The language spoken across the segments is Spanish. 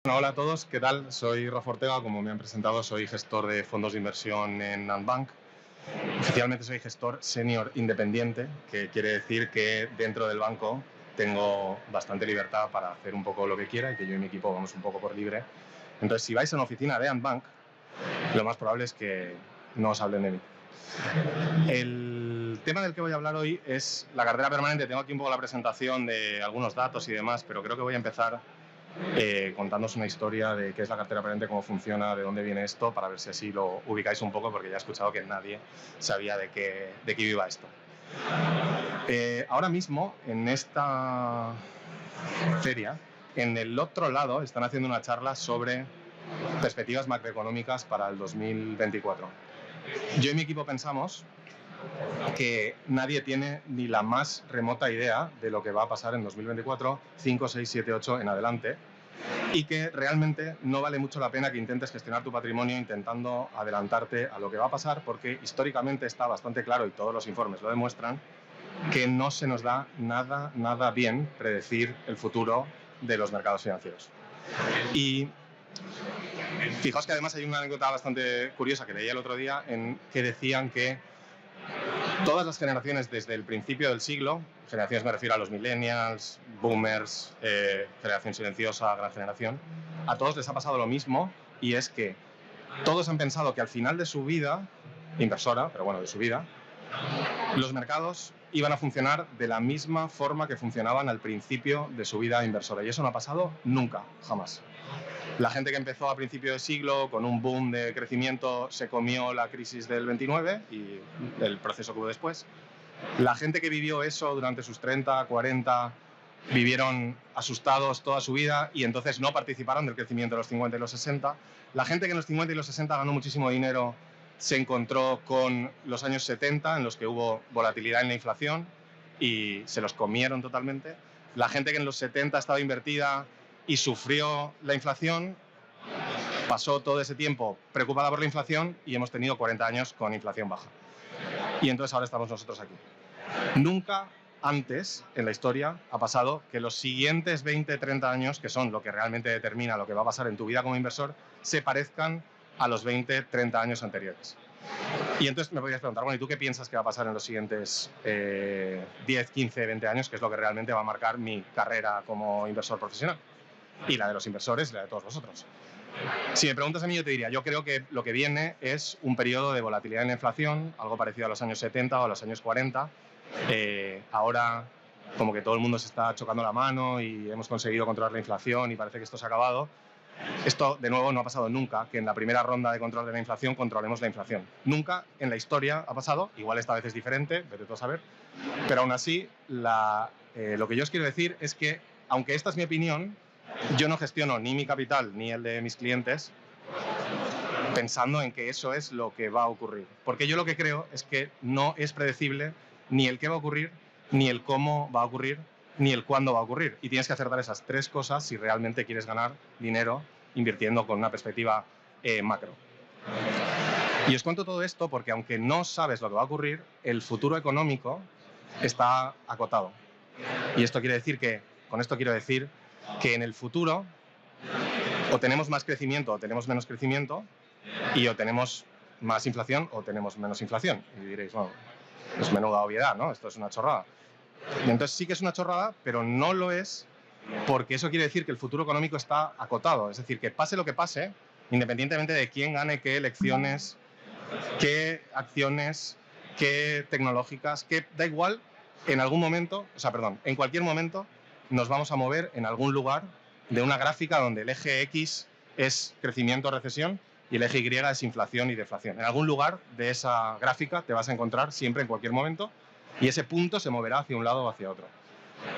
Bueno, hola a todos, ¿qué tal? Soy Rafa Ortega, como me han presentado, soy gestor de fondos de inversión en Antbank. Oficialmente soy gestor senior independiente, que quiere decir que dentro del banco tengo bastante libertad para hacer un poco lo que quiera y que yo y mi equipo vamos un poco por libre. Entonces, si vais a una oficina de Antbank, lo más probable es que no os hablen de mí. El tema del que voy a hablar hoy es la cartera permanente. Tengo aquí un poco la presentación de algunos datos y demás, pero creo que voy a empezar contándoos una historia de qué es la cartera permanente, cómo funciona, de dónde viene esto, para ver si así lo ubicáis un poco, porque ya he escuchado que nadie sabía de qué iba esto. Ahora mismo, en esta feria, en el otro lado están haciendo una charla sobre perspectivas macroeconómicas para el 2024. Yo y mi equipo pensamos que nadie tiene ni la más remota idea de lo que va a pasar en 2024, 5, 6, 7, 8 en adelante, y que realmente no vale mucho la pena que intentes gestionar tu patrimonio intentando adelantarte a lo que va a pasar, porque históricamente está bastante claro, y todos los informes lo demuestran, que no se nos da nada bien predecir el futuro de los mercados financieros. Y fijaos que además hay una anécdota bastante curiosa que leí el otro día, en que decían que todas las generaciones desde el principio del siglo, generaciones me refiero a los millennials, boomers, generación silenciosa, gran generación, a todos les ha pasado lo mismo, y es que todos han pensado que al final de su vida, inversora, pero bueno, de su vida, los mercados iban a funcionar de la misma forma que funcionaban al principio de su vida inversora, y eso no ha pasado nunca, jamás. La gente que empezó a principio de siglo con un boom de crecimiento se comió la crisis del 29 y el proceso que hubo después. La gente que vivió eso durante sus 30, 40, vivieron asustados toda su vida y entonces no participaron del crecimiento de los 50 y los 60. La gente que en los 50 y los 60 ganó muchísimo dinero se encontró con los años 70, en los que hubo volatilidad en la inflación y se los comieron totalmente. La gente que en los 70 estaba invertida y sufrió la inflación, pasó todo ese tiempo preocupada por la inflación y hemos tenido 40 años con inflación baja. Y entonces ahora estamos nosotros aquí. Nunca antes en la historia ha pasado que los siguientes 20, 30 años, que son lo que realmente determina lo que va a pasar en tu vida como inversor, se parezcan a los 20, 30 años anteriores. Y entonces me podrías preguntar, bueno, ¿y tú qué piensas que va a pasar en los siguientes 10, 15, 20 años, que es lo que realmente va a marcar mi carrera como inversor profesional? Y la de los inversores y la de todos vosotros. Si me preguntas a mí, yo te diría, yo creo que lo que viene es un periodo de volatilidad en la inflación, algo parecido a los años 70 o a los años 40. Ahora, como que todo el mundo se está chocando la mano y hemos conseguido controlar la inflación y parece que esto se ha acabado. Esto, de nuevo, no ha pasado nunca, que en la primera ronda de control de la inflación controlemos la inflación. Nunca en la historia ha pasado, igual esta vez es diferente, vete tú a saber, pero aún así, lo que yo os quiero decir es que, aunque esta es mi opinión, yo no gestiono ni mi capital ni el de mis clientes pensando en que eso es lo que va a ocurrir. Porque yo lo que creo es que no es predecible ni el qué va a ocurrir, ni el cómo va a ocurrir, ni el cuándo va a ocurrir. Y tienes que acertar esas tres cosas si realmente quieres ganar dinero invirtiendo con una perspectiva macro. Y os cuento todo esto porque aunque no sabes lo que va a ocurrir, el futuro económico está acotado. Y esto quiere decir que, con esto quiero decir que en el futuro o tenemos más crecimiento o tenemos menos crecimiento, y o tenemos más inflación o tenemos menos inflación. Y diréis, bueno, es menuda obviedad, ¿no? Esto es una chorrada. Y entonces sí que es una chorrada, pero no lo es porque eso quiere decir que el futuro económico está acotado. Es decir, que pase lo que pase, independientemente de quién gane qué elecciones, qué acciones, qué tecnológicas, que da igual, en algún momento, en cualquier momento nos vamos a mover en algún lugar de una gráfica donde el eje X es crecimiento o recesión y el eje Y es inflación y deflación. En algún lugar de esa gráfica te vas a encontrar siempre, en cualquier momento, y ese punto se moverá hacia un lado o hacia otro.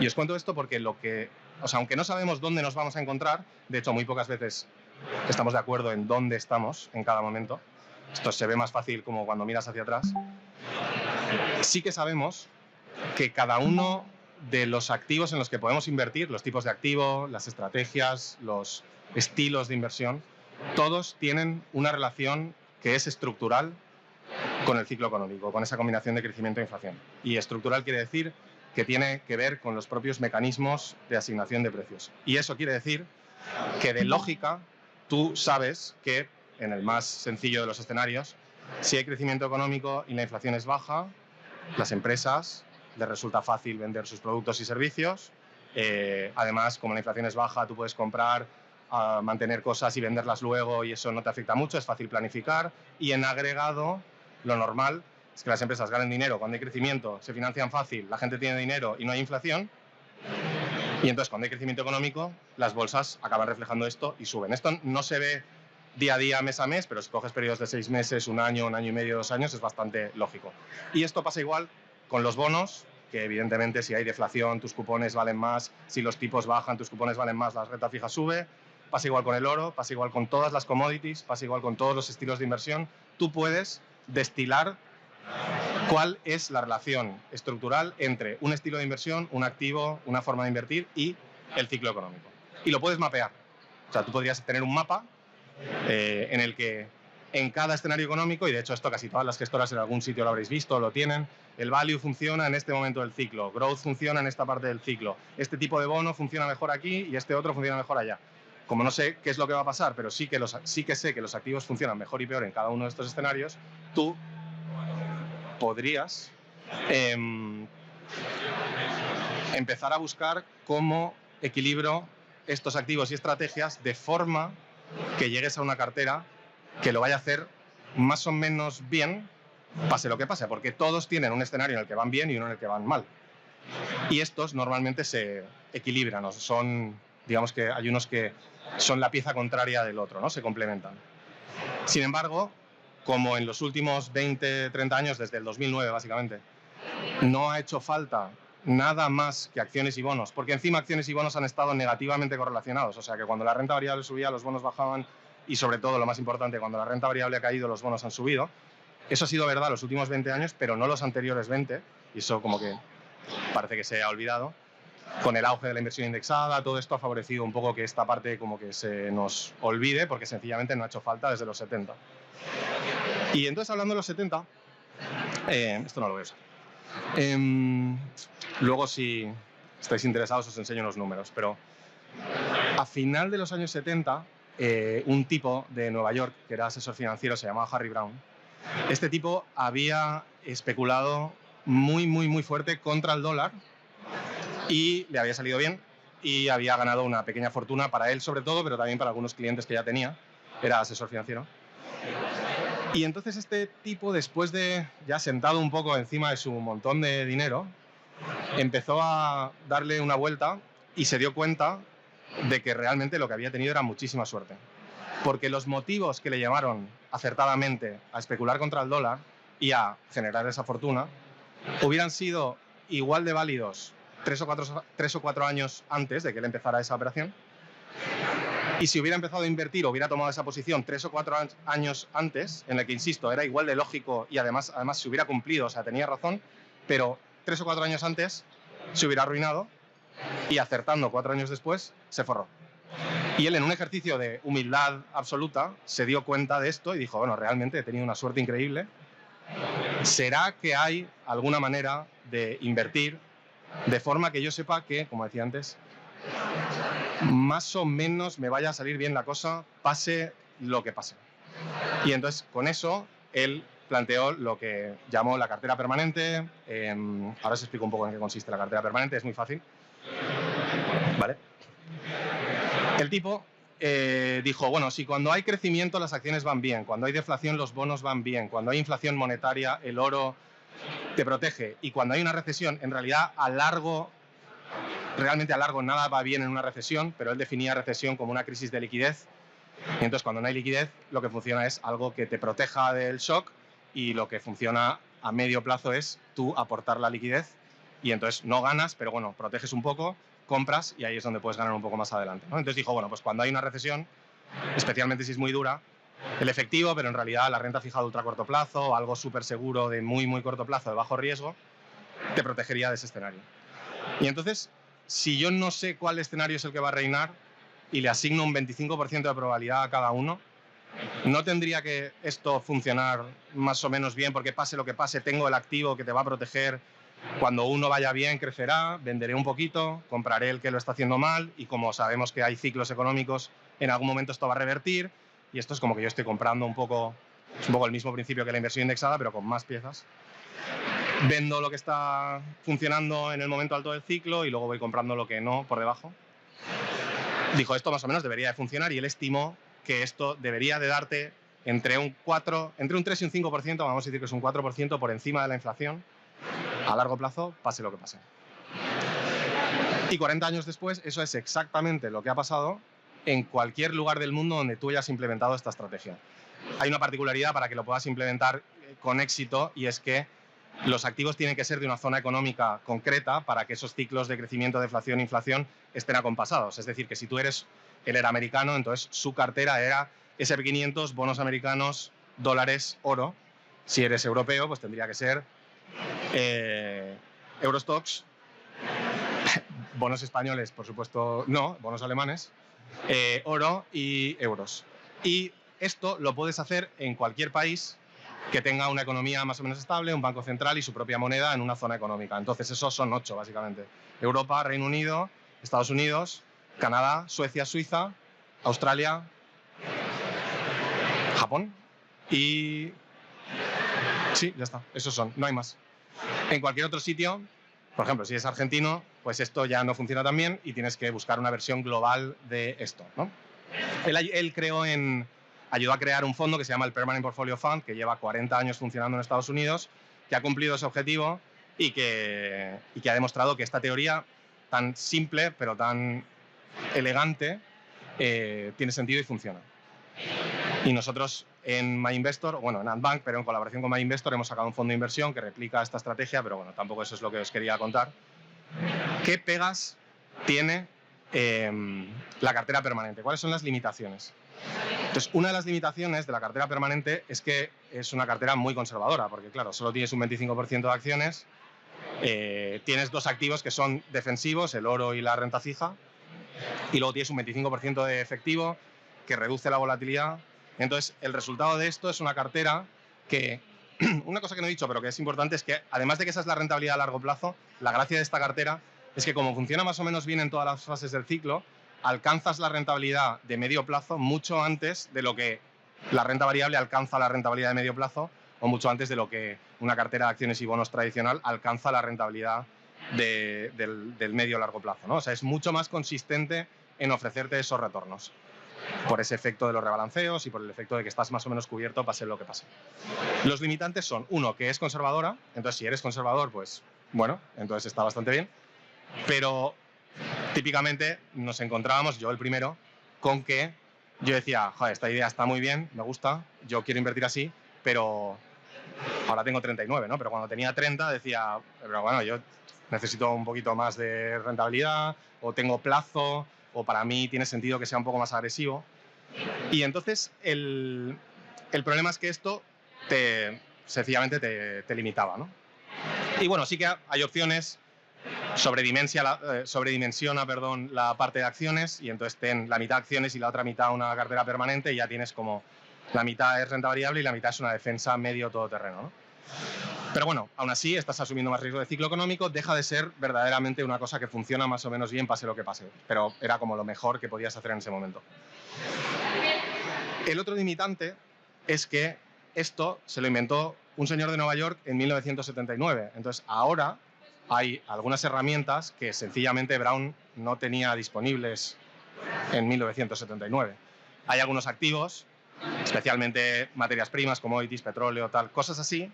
Y os cuento esto porque aunque no sabemos dónde nos vamos a encontrar, de hecho muy pocas veces estamos de acuerdo en dónde estamos en cada momento, esto se ve más fácil como cuando miras hacia atrás, sí que sabemos que cada uno de los activos en los que podemos invertir, los tipos de activo, las estrategias, los estilos de inversión, todos tienen una relación que es estructural con el ciclo económico, con esa combinación de crecimiento e inflación. Y estructural quiere decir que tiene que ver con los propios mecanismos de asignación de precios. Y eso quiere decir que de lógica tú sabes que, en el más sencillo de los escenarios, si hay crecimiento económico y la inflación es baja, las empresas les resulta fácil vender sus productos y servicios. Además, como la inflación es baja, tú puedes comprar, mantener cosas y venderlas luego y eso no te afecta mucho, es fácil planificar. Y en agregado, lo normal es que las empresas ganen dinero cuando hay crecimiento, se financian fácil, la gente tiene dinero y no hay inflación. Y entonces, cuando hay crecimiento económico, las bolsas acaban reflejando esto y suben. Esto no se ve día a día, mes a mes, pero si coges periodos de 6 meses, un año y medio, 2 años, es bastante lógico. Y esto pasa igual con los bonos, que evidentemente si hay deflación, tus cupones valen más, si los tipos bajan, tus cupones valen más, la renta fija sube. Pasa igual con el oro, pasa igual con todas las commodities, pasa igual con todos los estilos de inversión. Tú puedes destilar cuál es la relación estructural entre un estilo de inversión, un activo, una forma de invertir y el ciclo económico. Y lo puedes mapear. O sea, tú podrías tener un mapa en el que en cada escenario económico, y de hecho esto casi todas las gestoras en algún sitio lo habréis visto, lo tienen, el value funciona en este momento del ciclo, growth funciona en esta parte del ciclo, este tipo de bono funciona mejor aquí y este otro funciona mejor allá. Como no sé qué es lo que va a pasar, pero sí que sé que los activos funcionan mejor y peor en cada uno de estos escenarios, tú podrías empezar a buscar cómo equilibro estos activos y estrategias de forma que llegues a una cartera que lo vaya a hacer más o menos bien, pase lo que pase, porque todos tienen un escenario en el que van bien y uno en el que van mal. Y estos normalmente se equilibran, ¿no? Son, digamos que hay unos que son la pieza contraria del otro, ¿no? Se complementan. Sin embargo, como en los últimos 20, 30 años, desde el 2009 básicamente, no ha hecho falta nada más que acciones y bonos, porque encima acciones y bonos han estado negativamente correlacionados, o sea que cuando la renta variable subía, los bonos bajaban y sobre todo, lo más importante, cuando la renta variable ha caído, los bonos han subido. Eso ha sido verdad los últimos 20 años, pero no los anteriores 20, y eso como que parece que se ha olvidado. Con el auge de la inversión indexada, todo esto ha favorecido un poco que esta parte como que se nos olvide, porque sencillamente no ha hecho falta desde los 70. Y entonces, hablando de los 70, esto no lo voy a usar. Luego, si estáis interesados, os enseño unos números, pero a final de los años 70, un tipo de Nueva York, que era asesor financiero, se llamaba Harry Brown. Este tipo había especulado muy fuerte contra el dólar y le había salido bien y había ganado una pequeña fortuna para él sobre todo, pero también para algunos clientes que ya tenía. Era asesor financiero. Y entonces este tipo, después de ya sentado un poco encima de su montón de dinero, empezó a darle una vuelta y se dio cuenta de que realmente lo que había tenido era muchísima suerte. Porque los motivos que le llevaron acertadamente a especular contra el dólar y a generar esa fortuna hubieran sido igual de válidos 3 o 4 años antes de que él empezara esa operación. Y si hubiera empezado a invertir o hubiera tomado esa posición 3 o 4 años antes, en el que, insisto, era igual de lógico y además se hubiera cumplido, o sea, tenía razón, pero 3 o 4 años antes se hubiera arruinado y acertando 4 años después se forró. Y él, en un ejercicio de humildad absoluta, se dio cuenta de esto y dijo, bueno, realmente he tenido una suerte increíble. ¿Será que hay alguna manera de invertir de forma que yo sepa que, como decía antes, más o menos me vaya a salir bien la cosa, pase lo que pase? Y entonces, con eso, él planteó lo que llamó la cartera permanente. Ahora os explico un poco en qué consiste la cartera permanente, es muy fácil. ¿Vale? El tipo dijo, bueno, si cuando hay crecimiento las acciones van bien, cuando hay deflación los bonos van bien, cuando hay inflación monetaria el oro te protege, y cuando hay una recesión, en realidad realmente a largo nada va bien en una recesión, pero él definía recesión como una crisis de liquidez. Y entonces, cuando no hay liquidez, lo que funciona es algo que te proteja del shock, y lo que funciona a medio plazo es tú aportar la liquidez, y entonces no ganas, pero bueno, proteges un poco, compras, y ahí es donde puedes ganar un poco más adelante, ¿no? Entonces dijo, bueno, pues cuando hay una recesión, especialmente si es muy dura, el efectivo, pero en realidad la renta fija de ultra corto plazo, o algo súper seguro de muy corto plazo, de bajo riesgo, te protegería de ese escenario. Y entonces, si yo no sé cuál escenario es el que va a reinar y le asigno un 25% de probabilidad a cada uno, ¿no tendría que esto funcionar más o menos bien? Porque pase lo que pase, tengo el activo que te va a proteger Cuando uno vaya bien, crecerá, venderé un poquito, compraré el que lo está haciendo mal y como sabemos que hay ciclos económicos, en algún momento esto va a revertir y esto es como que yo estoy comprando un poco, es un poco el mismo principio que la inversión indexada, pero con más piezas. Vendo lo que está funcionando en el momento alto del ciclo y luego voy comprando lo que no por debajo. Dijo, esto más o menos debería de funcionar y él estimó que esto debería de darte entre un 3 y un 5%, vamos a decir que es un 4% por encima de la inflación, a largo plazo, pase lo que pase. Y 40 años después, eso es exactamente lo que ha pasado en cualquier lugar del mundo donde tú hayas implementado esta estrategia. Hay una particularidad para que lo puedas implementar con éxito y es que los activos tienen que ser de una zona económica concreta para que esos ciclos de crecimiento, deflación e inflación estén acompasados. Es decir, que si tú él era americano, entonces su cartera era S&P 500, bonos americanos, dólares, oro. Si eres europeo, pues tendría que ser Eurostoxx, bonos españoles, por supuesto, no, bonos alemanes, oro y euros. Y esto lo puedes hacer en cualquier país que tenga una economía más o menos estable, un banco central y su propia moneda en una zona económica. Entonces, esos son 8, básicamente. Europa, Reino Unido, Estados Unidos, Canadá, Suecia, Suiza, Australia, Japón y... Sí, ya está. Esos son, no hay más. En cualquier otro sitio, por ejemplo, si es argentino, pues esto ya no funciona tan bien y tienes que buscar una versión global de esto, ¿no? Él ayudó a crear un fondo que se llama el Permanent Portfolio Fund, que lleva 40 años funcionando en Estados Unidos, que ha cumplido ese objetivo y que ha demostrado que esta teoría tan simple pero tan elegante tiene sentido y funciona. Y nosotros en MyInvestor, bueno, en Antbank, pero en colaboración con MyInvestor, hemos sacado un fondo de inversión que replica esta estrategia, pero bueno, tampoco eso es lo que os quería contar. ¿Qué pegas tiene la cartera permanente? ¿Cuáles son las limitaciones? Entonces, una de las limitaciones de la cartera permanente es que es una cartera muy conservadora, porque claro, solo tienes un 25% de acciones, tienes dos activos que son defensivos, el oro y la renta fija, y luego tienes un 25% de efectivo que reduce la volatilidad. Entonces, el resultado de esto es una cartera que, una cosa que no he dicho, pero que es importante, es que además de que esa es la rentabilidad a largo plazo, la gracia de esta cartera es que como funciona más o menos bien en todas las fases del ciclo, alcanzas la rentabilidad de medio plazo mucho antes de lo que la renta variable alcanza la rentabilidad de medio plazo o mucho antes de lo que una cartera de acciones y bonos tradicional alcanza la rentabilidad del medio largo plazo, ¿no? O sea, es mucho más consistente en ofrecerte esos retornos por ese efecto de los rebalanceos y por el efecto de que estás más o menos cubierto pase lo que pase. Los limitantes son, uno, que es conservadora, entonces si eres conservador, pues bueno, entonces está bastante bien, pero típicamente nos encontrábamos, yo el primero, con que yo decía, joder, esta idea está muy bien, me gusta, yo quiero invertir así, pero ahora tengo 39, ¿no? Pero cuando tenía 30 decía, pero bueno, yo necesito un poquito más de rentabilidad, o tengo plazo, o para mí tiene sentido que sea un poco más agresivo. Y entonces el problema es que esto sencillamente te limitaba, ¿no? Y bueno, sí que hay opciones, sobredimensiona la parte de acciones y entonces ten la mitad acciones y la otra mitad una cartera permanente y ya tienes como la mitad es renta variable y la mitad es una defensa medio todoterreno, ¿no? Pero bueno, aún así estás asumiendo más riesgo de ciclo económico, deja de ser verdaderamente una cosa que funciona más o menos bien pase lo que pase, pero era como lo mejor que podías hacer en ese momento. El otro limitante es que esto se lo inventó un señor de Nueva York en 1979, entonces ahora hay algunas herramientas que sencillamente Brown no tenía disponibles en 1979. Hay algunos activos, especialmente materias primas, commodities, petróleo, tal, cosas así,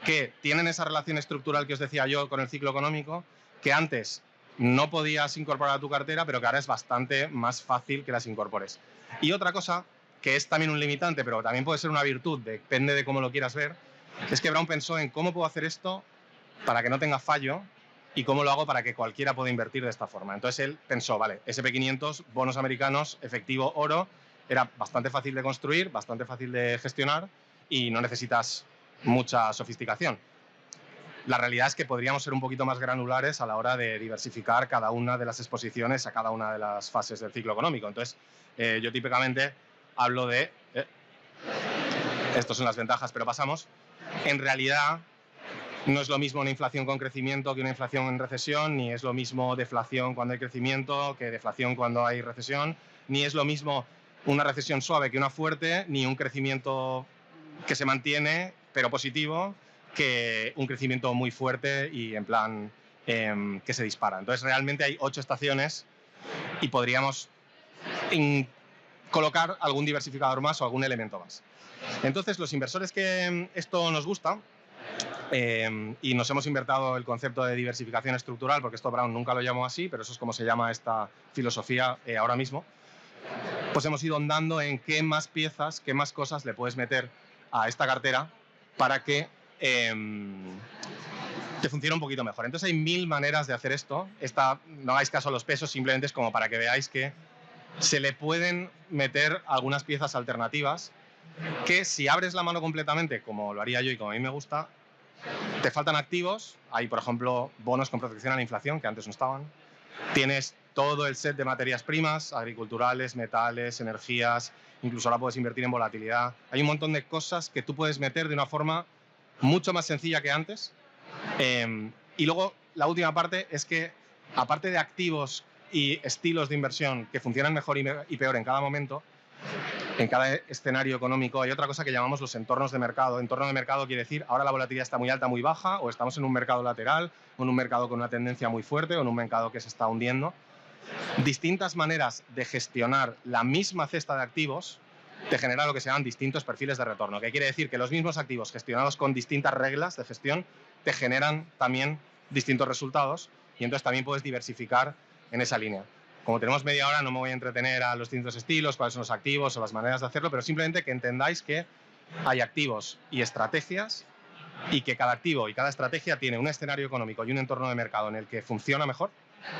que tienen esa relación estructural que os decía yo con el ciclo económico, que antes no podías incorporar a tu cartera, pero que ahora es bastante más fácil que las incorpores. Y otra cosa, que es también un limitante, pero también puede ser una virtud, depende de cómo lo quieras ver, es que Brown pensó en cómo puedo hacer esto para que no tenga fallo y cómo lo hago para que cualquiera pueda invertir de esta forma. Entonces él pensó, vale, S&P 500, bonos americanos, efectivo, oro, era bastante fácil de construir, bastante fácil de gestionar y no necesitas mucha sofisticación. La realidad es que podríamos ser un poquito más granulares a la hora de diversificar cada una de las exposiciones a cada una de las fases del ciclo económico. Entonces, yo típicamente hablo de... Estas son las ventajas, pero pasamos. En realidad, No es lo mismo una inflación con crecimiento que una inflación en recesión, ni es lo mismo deflación cuando hay crecimiento que deflación cuando hay recesión, ni es lo mismo una recesión suave que una fuerte, ni un crecimiento que se mantiene, pero positivo, que un crecimiento muy fuerte y en plan que se dispara. Entonces realmente hay 8 estaciones y podríamos colocar algún diversificador más o algún elemento más. Entonces los inversores que esto nos gusta, y nos hemos inventado el concepto de diversificación estructural, porque esto Brown nunca lo llamó así, pero eso es como se llama esta filosofía ahora mismo, pues hemos ido andando en qué más piezas, qué más cosas le puedes meter a esta cartera para que te funcione un poquito mejor. Entonces hay 1000 maneras de hacer esto. No hagáis caso a los pesos, simplemente es como para que veáis que se le pueden meter algunas piezas alternativas que si abres la mano completamente, como lo haría yo y como a mí me gusta, te faltan activos. Hay, por ejemplo, bonos con protección a la inflación, que antes no estaban. Tienes todo el set de materias primas, agriculturales, metales, energías, incluso ahora puedes invertir en volatilidad. Hay un montón de cosas que tú puedes meter de una forma mucho más sencilla que antes. Y luego, la última parte es que, aparte de activos y estilos de inversión que funcionan mejor y peor en cada momento, en cada escenario económico, hay otra cosa que llamamos los entornos de mercado. Entorno de mercado quiere decir, ahora la volatilidad está muy alta, muy baja, o estamos en un mercado lateral, o en un mercado con una tendencia muy fuerte, o en un mercado que se está hundiendo. Distintas maneras de gestionar la misma cesta de activos te genera lo que se llaman distintos perfiles de retorno, que quiere decir que los mismos activos gestionados con distintas reglas de gestión te generan también distintos resultados, y entonces también puedes diversificar en esa línea. Como tenemos media hora, no me voy a entretener a los distintos estilos, cuáles son los activos o las maneras de hacerlo, pero simplemente que entendáis que hay activos y estrategias, y que cada activo y cada estrategia tiene un escenario económico y un entorno de mercado en el que funciona mejor,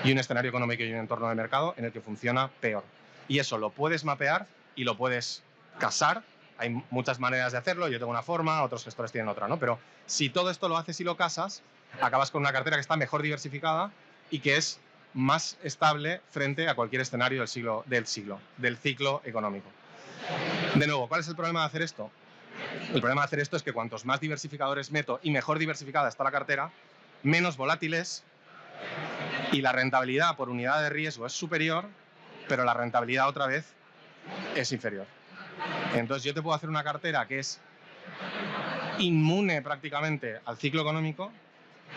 y un escenario económico y un entorno de mercado en el que funciona peor. Y eso lo puedes mapear y lo puedes casar. Hay muchas maneras de hacerlo, yo tengo una forma, otros gestores tienen otra, ¿no? Pero si todo esto lo haces y lo casas, acabas con una cartera que está mejor diversificada y que es más estable frente a cualquier escenario del ciclo económico. De nuevo, ¿cuál es el problema de hacer esto? El problema de hacer esto es que cuantos más diversificadores meto y mejor diversificada está la cartera, menos volátil es, y la rentabilidad por unidad de riesgo es superior, pero la rentabilidad otra vez es inferior. Entonces yo te puedo hacer una cartera que es inmune prácticamente al ciclo económico,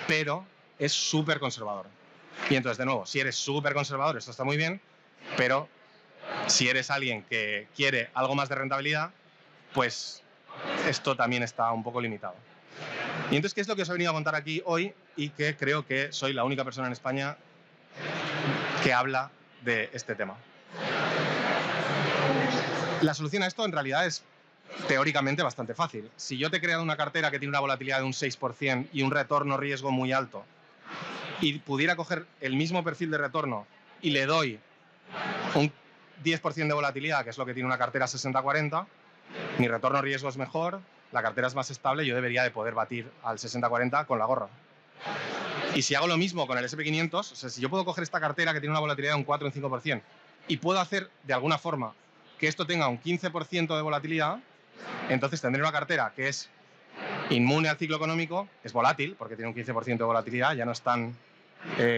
pero es súper conservador. Y entonces, de nuevo, si eres súper conservador, esto está muy bien, pero si eres alguien que quiere algo más de rentabilidad, pues esto también está un poco limitado. Y entonces, ¿qué es lo que os he venido a contar aquí hoy? Y que creo que soy la única persona en España que habla de este tema. La solución a esto en realidad es teóricamente bastante fácil. Si yo te he creado una cartera que tiene una volatilidad de un 6% y un retorno riesgo muy alto, y pudiera coger el mismo perfil de retorno y le doy un 10% de volatilidad, que es lo que tiene una cartera 60-40, mi retorno riesgo es mejor, la cartera es más estable, yo debería de poder batir al 60-40 con la gorra. Y si hago lo mismo con el SP500, o sea, si yo puedo coger esta cartera que tiene una volatilidad de un 4 o un 5% y puedo hacer de alguna forma que esto tenga un 15% de volatilidad, entonces tendré una cartera que es inmune al ciclo económico, es volátil porque tiene un 15% de volatilidad, ya no es tan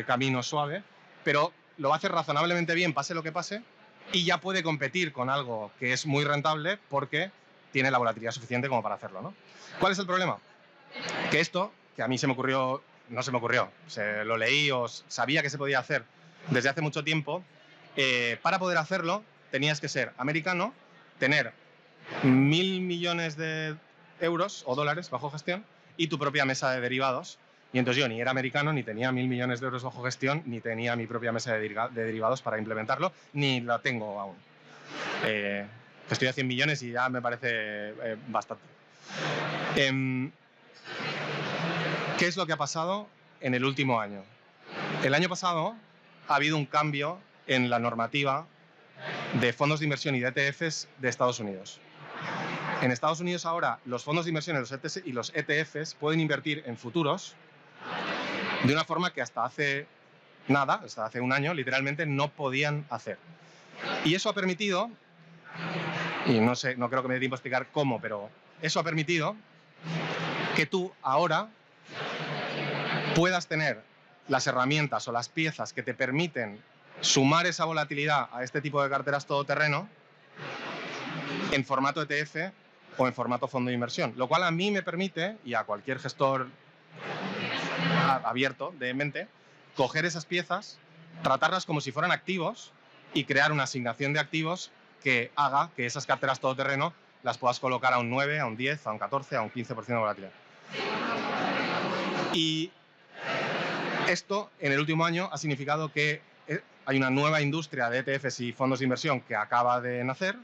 camino suave, pero lo va a hacer razonablemente bien, pase lo que pase, y ya puede competir con algo que es muy rentable porque tiene la volatilidad suficiente como para hacerlo, ¿no? ¿Cuál es el problema? Que esto, que a mí se me ocurrió, no se me ocurrió, lo leí o sabía que se podía hacer desde hace mucho tiempo, para poder hacerlo tenías que ser americano, tener 1.000 millones de euros o dólares bajo gestión y tu propia mesa de derivados. Y entonces yo ni era americano, ni tenía 1.000 millones de euros bajo gestión, ni tenía mi propia mesa de derivados para implementarlo, ni la tengo aún. Estoy a 100 millones y ya me parece bastante. ¿Qué es lo que ha pasado en el último año? El año pasado ha habido un cambio en la normativa de fondos de inversión y de ETFs de Estados Unidos. En Estados Unidos ahora los fondos de inversión y los ETFs pueden invertir en futuros de una forma que hasta hace nada, hasta hace un año, literalmente no podían hacer. Y eso ha permitido, y no sé, no creo que me dé tiempo a explicar cómo, pero eso ha permitido que tú ahora puedas tener las herramientas o las piezas que te permiten sumar esa volatilidad a este tipo de carteras todoterreno en formato ETF o en formato fondo de inversión, lo cual a mí me permite, y a cualquier gestor abierto de mente, coger esas piezas, tratarlas como si fueran activos y crear una asignación de activos que haga que esas carteras todoterreno las puedas colocar a un 9, a un 10, a un 14, a un 15% de volatilidad. Y esto en el último año ha significado que hay una nueva industria de ETFs y fondos de inversión que acaba de nacer.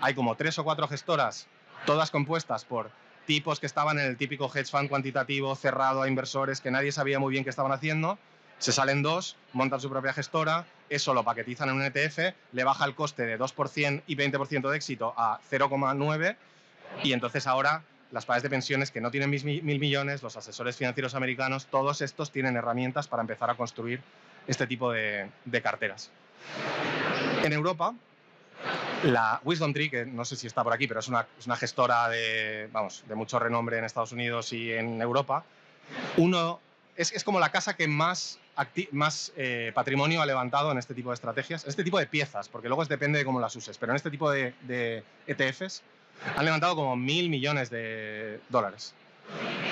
Hay como 3 o 4 gestoras, todas compuestas por tipos que estaban en el típico hedge fund cuantitativo cerrado a inversores que nadie sabía muy bien qué estaban haciendo. Se salen 2, montan su propia gestora, eso lo paquetizan en un ETF, le baja el coste de 2% y 20% de éxito a 0,9, y entonces ahora las planes de pensiones que no tienen 1.000 millones, los asesores financieros americanos, todos estos tienen herramientas para empezar a construir este tipo de carteras. En Europa, la WisdomTree, que no sé si está por aquí, pero es una gestora de mucho renombre en Estados Unidos y en Europa, es como la casa que más patrimonio ha levantado en este tipo de estrategias, en este tipo de piezas, porque luego depende de cómo las uses, pero en este tipo de ETFs han levantado como 1.000 millones de dólares.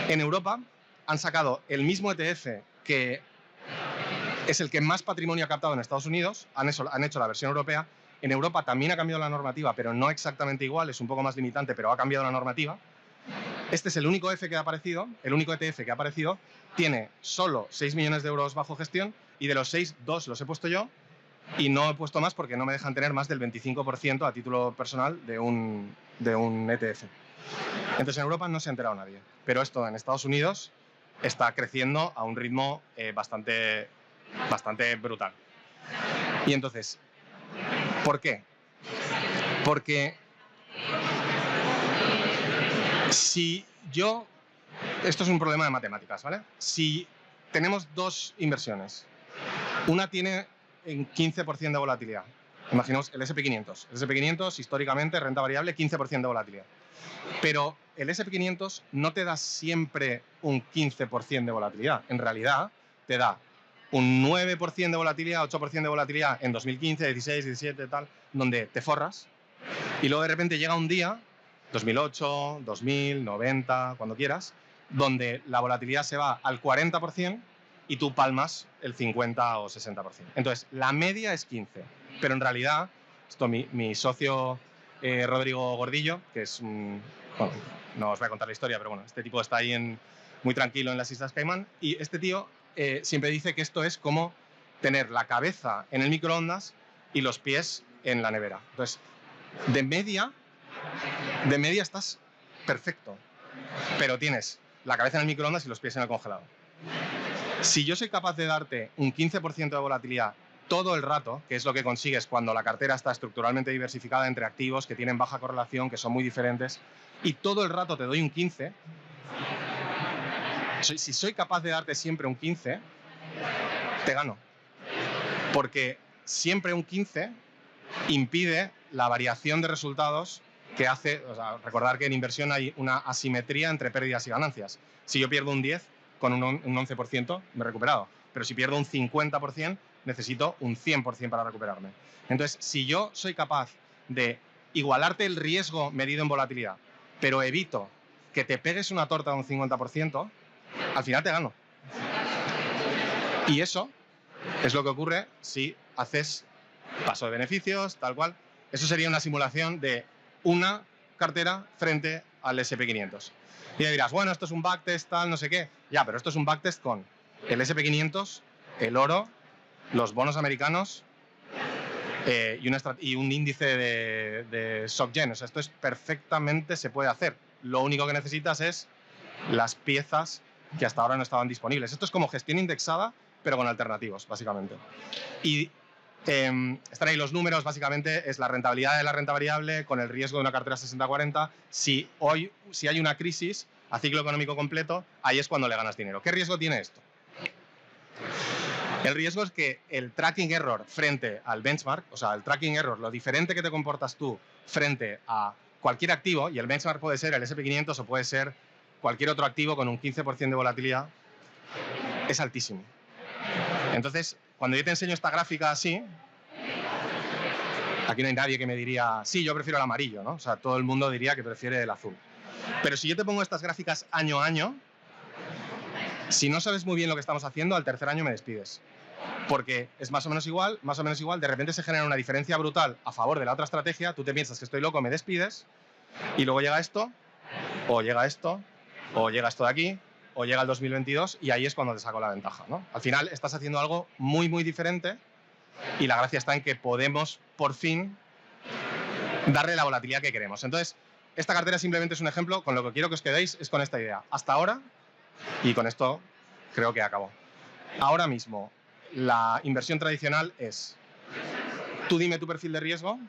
En Europa han sacado el mismo ETF que es el que más patrimonio ha captado en Estados Unidos, han hecho la versión europea. En Europa también ha cambiado la normativa, pero no exactamente igual, es un poco más limitante, pero ha cambiado la normativa. Este es el único ETF que ha aparecido, tiene solo 6 millones de euros bajo gestión, y de los 6, 2 los he puesto yo, y no he puesto más porque no me dejan tener más del 25% a título personal de un ETF. Entonces en Europa no se ha enterado nadie, pero esto en Estados Unidos está creciendo a un ritmo bastante brutal. Y entonces, ¿por qué? Porque esto es un problema de matemáticas, ¿vale? Si tenemos 2 inversiones, una tiene en 15% de volatilidad. Imaginemos el SP500. El SP500, históricamente, renta variable, 15% de volatilidad. Pero el SP500 no te da siempre un 15% de volatilidad. En realidad, te da un 9% de volatilidad, 8% de volatilidad en 2015, 16, 17, tal, donde te forras. Y luego de repente llega un día, 2008, 2000, 90, cuando quieras, donde la volatilidad se va al 40% y tú palmas el 50 o 60%. Entonces, la media es 15, pero en realidad, mi socio Rodrigo Gordillo, que es bueno, no os voy a contar la historia, pero bueno, este tipo está ahí muy tranquilo en las Islas Caimán, y este tío siempre dice que esto es como tener la cabeza en el microondas y los pies en la nevera. Entonces, de media estás perfecto, pero tienes la cabeza en el microondas y los pies en el congelador. Si yo soy capaz de darte un 15% de volatilidad todo el rato, que es lo que consigues cuando la cartera está estructuralmente diversificada entre activos que tienen baja correlación, que son muy diferentes, y todo el rato te doy un 15, si soy capaz de darte siempre un 15, te gano. Porque siempre un 15 impide la variación de resultados que hace, recordar que en inversión hay una asimetría entre pérdidas y ganancias. Si yo pierdo un 10, con un 11% me he recuperado. Pero si pierdo un 50%, necesito un 100% para recuperarme. Entonces, si yo soy capaz de igualarte el riesgo medido en volatilidad, pero evito que te pegues una torta de un 50%, al final te gano. Y eso es lo que ocurre si haces paso de beneficios, tal cual. Eso sería una simulación de una cartera frente al SP500. Y ya dirás, bueno, esto es un backtest, tal, no sé qué. Ya, pero esto es un backtest con el SP500, el oro, los bonos americanos y un índice de SocGen. O sea, esto perfectamente se puede hacer. Lo único que necesitas es las piezas que hasta ahora no estaban disponibles. Esto es como gestión indexada, pero con alternativos, básicamente. Y están ahí los números, básicamente es la rentabilidad de la renta variable con el riesgo de una cartera 60-40. Si hay una crisis a ciclo económico completo, ahí es cuando le ganas dinero. ¿Qué riesgo tiene esto? El riesgo es que el tracking error frente al benchmark, o sea, el tracking error, lo diferente que te comportas tú frente a cualquier activo, y el benchmark puede ser el SP500 o puede ser cualquier otro activo con un 15% de volatilidad, es altísimo. Entonces, cuando yo te enseño esta gráfica así, aquí no hay nadie que me diría, sí, yo prefiero el amarillo, ¿no? O sea, todo el mundo diría que prefiere el azul. Pero si yo te pongo estas gráficas año a año, si no sabes muy bien lo que estamos haciendo, al tercer año me despides. Porque es más o menos igual, de repente se genera una diferencia brutal a favor de la otra estrategia, tú te piensas que estoy loco, me despides, y luego llega esto, o llega esto, o llega esto de aquí, o llega el 2022, y ahí es cuando te saco la ventaja, ¿no? Al final estás haciendo algo muy, muy diferente, y la gracia está en que podemos, por fin, darle la volatilidad que queremos. Entonces, esta cartera simplemente es un ejemplo, con lo que quiero que os quedéis es con esta idea. Hasta ahora, y con esto creo que acabó. Ahora mismo, la inversión tradicional es, tú dime tu perfil de riesgo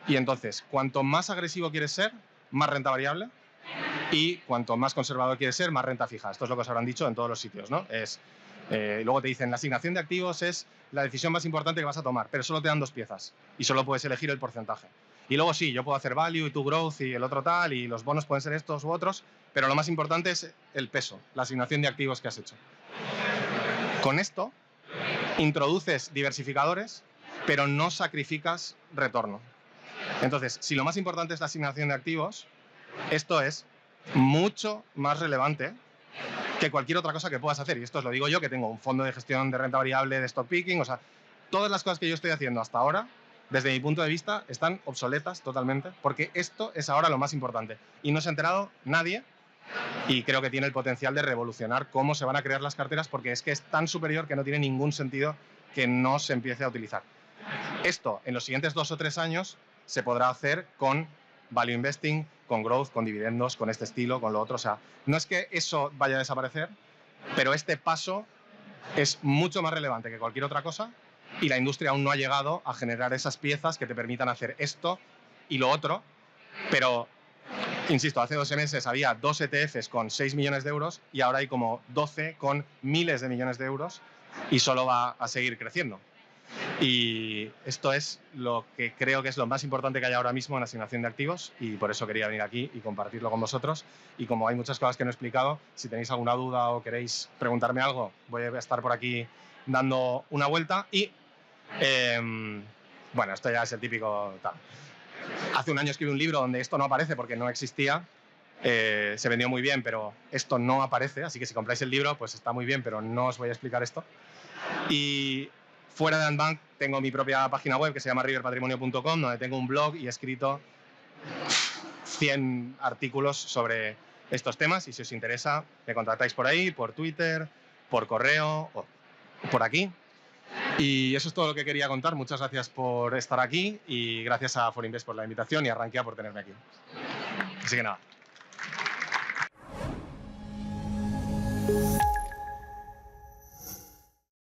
y entonces, cuanto más agresivo quieres ser, más renta variable, y cuanto más conservador quieres ser, más renta fija. Esto es lo que os habrán dicho en todos los sitios, ¿no? Luego te dicen, la asignación de activos es la decisión más importante que vas a tomar, pero solo te dan 2 piezas y solo puedes elegir el porcentaje. Y luego sí, yo puedo hacer value y tu growth y el otro tal, y los bonos pueden ser estos u otros, pero lo más importante es el peso, la asignación de activos que has hecho. Con esto, introduces diversificadores, pero no sacrificas retorno. Entonces, si lo más importante es la asignación de activos, esto es mucho más relevante que cualquier otra cosa que puedas hacer. Y esto os lo digo yo, que tengo un fondo de gestión de renta variable, de stock picking, o sea, todas las cosas que yo estoy haciendo hasta ahora, desde mi punto de vista, están obsoletas totalmente, porque esto es ahora lo más importante. Y no se ha enterado nadie, y creo que tiene el potencial de revolucionar cómo se van a crear las carteras, porque es que es tan superior que no tiene ningún sentido que no se empiece a utilizar. Esto, en los siguientes 2 o 3 años, se podrá hacer con value investing, con growth, con dividendos, con este estilo, con lo otro. O sea, no es que eso vaya a desaparecer, pero este paso es mucho más relevante que cualquier otra cosa, y la industria aún no ha llegado a generar esas piezas que te permitan hacer esto y lo otro. Pero, insisto, hace 2 meses había 2 ETFs con 6 millones de euros y ahora hay como 12 con miles de millones de euros, y solo va a seguir creciendo. Y esto es lo que creo que es lo más importante que hay ahora mismo en asignación de activos, y por eso quería venir aquí y compartirlo con vosotros. Y como hay muchas cosas que no he explicado, si tenéis alguna duda o queréis preguntarme algo, voy a estar por aquí dando una vuelta. Y bueno, esto ya es el típico tal. Hace un año escribí un libro donde esto no aparece porque no existía. Se vendió muy bien, pero esto no aparece, así que si compráis el libro, pues está muy bien, pero no os voy a explicar esto. Y fuera de Antbank tengo mi propia página web que se llama riverpatrimonio.com, donde tengo un blog y he escrito 100 artículos sobre estos temas, y si os interesa me contactáis por ahí, por Twitter, por correo o por aquí. Y eso es todo lo que quería contar. Muchas gracias por estar aquí y gracias a Forinvest por la invitación y a Rankia por tenerme aquí. Así que nada.